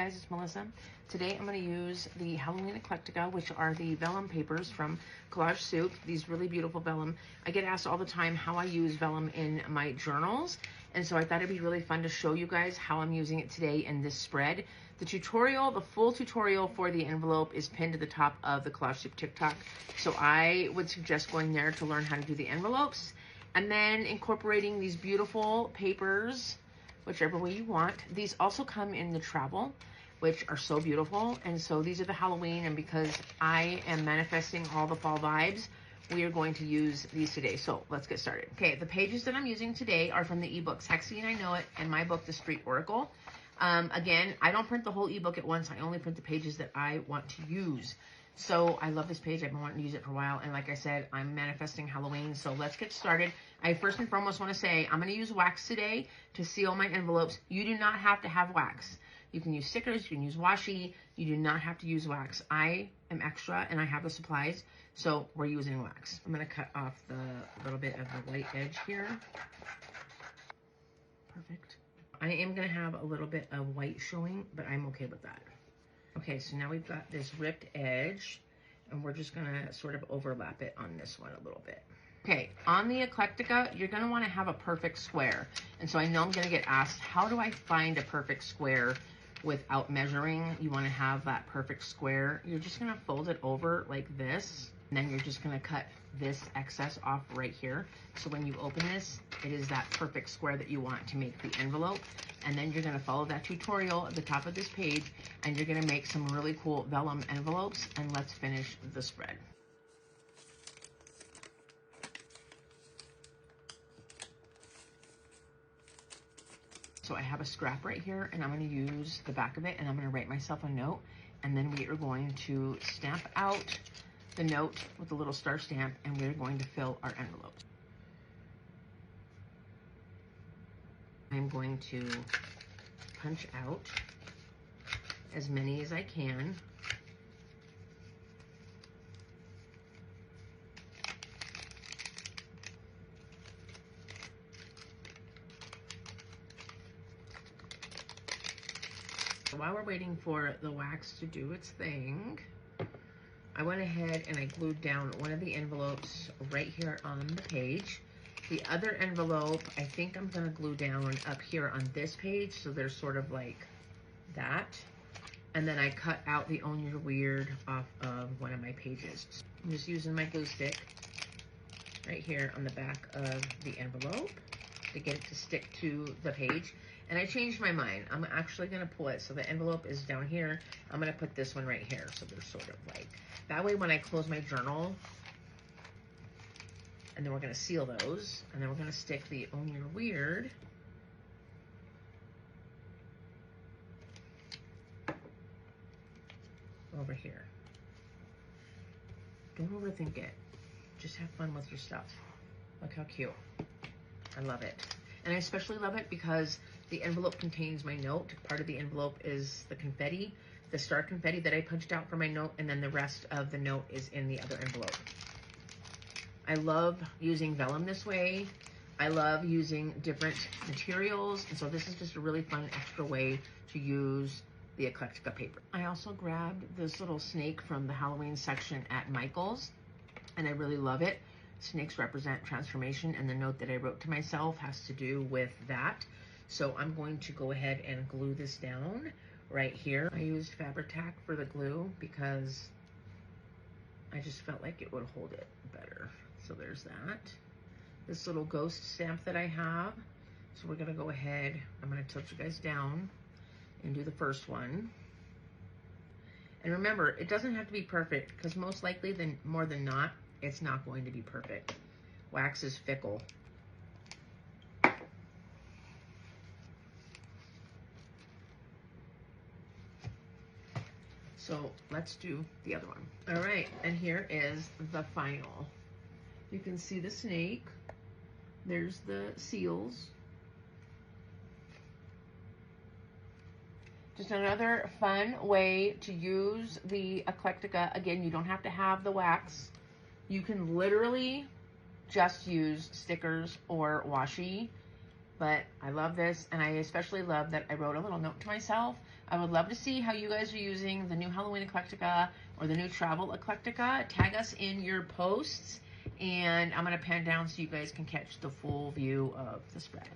Guys, it's Melissa. Today I'm going to use the Halloween Eclectica, which are the vellum papers from Collage.soup. These really beautiful vellum. I get asked all the time how I use vellum in my journals, and so I thought it'd be really fun to show you guys how I'm using it today in this spread. The tutorial, the full tutorial for the envelope is pinned to the top of the Collage.soup TikTok, so I would suggest going there to learn how to do the envelopes, and then incorporating these beautiful papers whichever way you want. These also come in the travel, which are so beautiful. And so these are the Halloween, and because I am manifesting all the fall vibes, we are going to use these today. So let's get started. Okay, the pages that I'm using today are from the ebooks Hexy and I Know It and my book, The Street Oracle. Again, I don't print the whole ebook at once. I only print the pages that I want to use. So I love this page. I've been wanting to use it for a while. And like I said, I'm manifesting Halloween. So let's get started. I first and foremost want to say I'm going to use wax today to seal my envelopes. You do not have to have wax. You can use stickers. You can use washi. You do not have to use wax. I am extra and I have the supplies. So we're using wax. I'm going to cut off the little bit of the white edge here. Perfect. I am going to have a little bit of white showing, but I'm okay with that. Okay, so now we've got this ripped edge, and we're just gonna sort of overlap it on this one a little bit. Okay, on the Eclectica, you're gonna wanna have a perfect square. And so I know I'm gonna get asked, how do I find a perfect square without measuring? You wanna have that perfect square. You're just gonna fold it over like this, and then you're just gonna cut this excess off right here. So when you open this, it is that perfect square that you want to make the envelope. And then you're gonna follow that tutorial at the top of this page, and you're gonna make some really cool vellum envelopes, and let's finish the spread. So I have a scrap right here, and I'm gonna use the back of it, and I'm gonna write myself a note, and then we are going to stamp out the note with a little star stamp, and we're going to fill our envelope. I'm going to punch out as many as I can. While we're waiting for the wax to do its thing, I went ahead and I glued down one of the envelopes right here on the page. The other envelope, I think I'm gonna glue down up here on this page, so there's sort of like that. And then I cut out the Own Your Weird off of one of my pages. I'm just using my glue stick right here on the back of the envelope to get it to stick to the page. And I changed my mind. I'm actually gonna pull it, so the envelope is down here. I'm gonna put this one right here, so they're sort of like, that way when I close my journal, and then we're gonna seal those, and then we're gonna stick the Own Your Weird over here. Don't overthink it. Just have fun with your stuff. Look how cute. I love it. And I especially love it because the envelope contains my note. Part of the envelope is the confetti, the star confetti that I punched out for my note, and then the rest of the note is in the other envelope. I love using vellum this way. I love using different materials. And so this is just a really fun extra way to use the Eclectica paper. I also grabbed this little snake from the Halloween section at Michael's, and I really love it. Snakes represent transformation, and the note that I wrote to myself has to do with that. So I'm going to go ahead and glue this down right here. I used Fabri-Tac for the glue because I just felt like it would hold it better. So there's that. This little ghost stamp that I have. So we're gonna go ahead, I'm gonna tilt you guys down and do the first one. And remember, it doesn't have to be perfect because most likely, more than not, it's not going to be perfect. Wax is fickle. So let's do the other one. All right, and here is the final. You can see the snake. There's the seals. Just another fun way to use the Eclectica. Again, you don't have to have the wax. You can literally just use stickers or washi. But I love this, and I especially love that I wrote a little note to myself. I would love to see how you guys are using the new Halloween Eclectica or the new travel Eclectica. Tag us in your posts, and I'm going to pan down so you guys can catch the full view of the spread.